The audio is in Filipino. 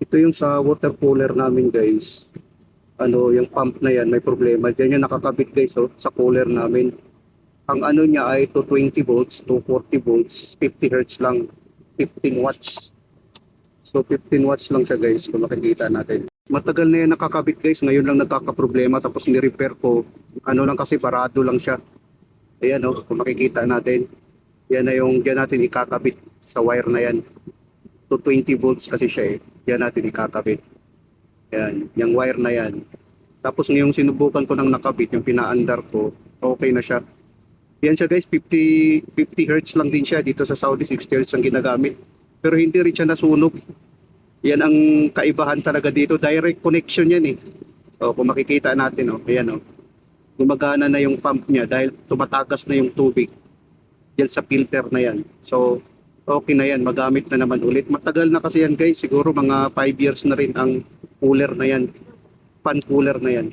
Ito yung sa water cooler namin guys. Ano, yung pump na yan may problema. Diyan yung nakakabit guys oh, sa cooler namin. Ang ano niya ay 220 volts, 240 volts, 50 hertz lang, 15 watts. So 15 watts lang siya guys kung makikita natin. Matagal na yan nakakabit guys, ngayon lang nagkakaproblema tapos ni-repair ko. Ano lang kasi barado lang siya. Ayan oh, kung makikita natin. Yan na yung diyan natin ikakabit sa wire na yan. 220 volts kasi siya eh. Diyan natin ikakabit. Yan, yung wire na yan. Tapos ngayong sinubukan ko ng nakabit, yung pinaandar ko, okay na siya. Yan siya guys, 50 hertz lang din siya. Dito sa Saudi, 60 hertz lang ginagamit. Pero hindi rin siya nasunog. Yan ang kaibahan talaga dito. Direct connection yan eh. O, kung makikita natin, ayan gumagana na yung pump niya dahil tumatagas na yung tubig yan sa filter na yan. So, okay na yan. Magamit na naman ulit. Matagal na kasi yan guys. Siguro mga 5 years na rin ang cooler na yan. Fan cooler na yan.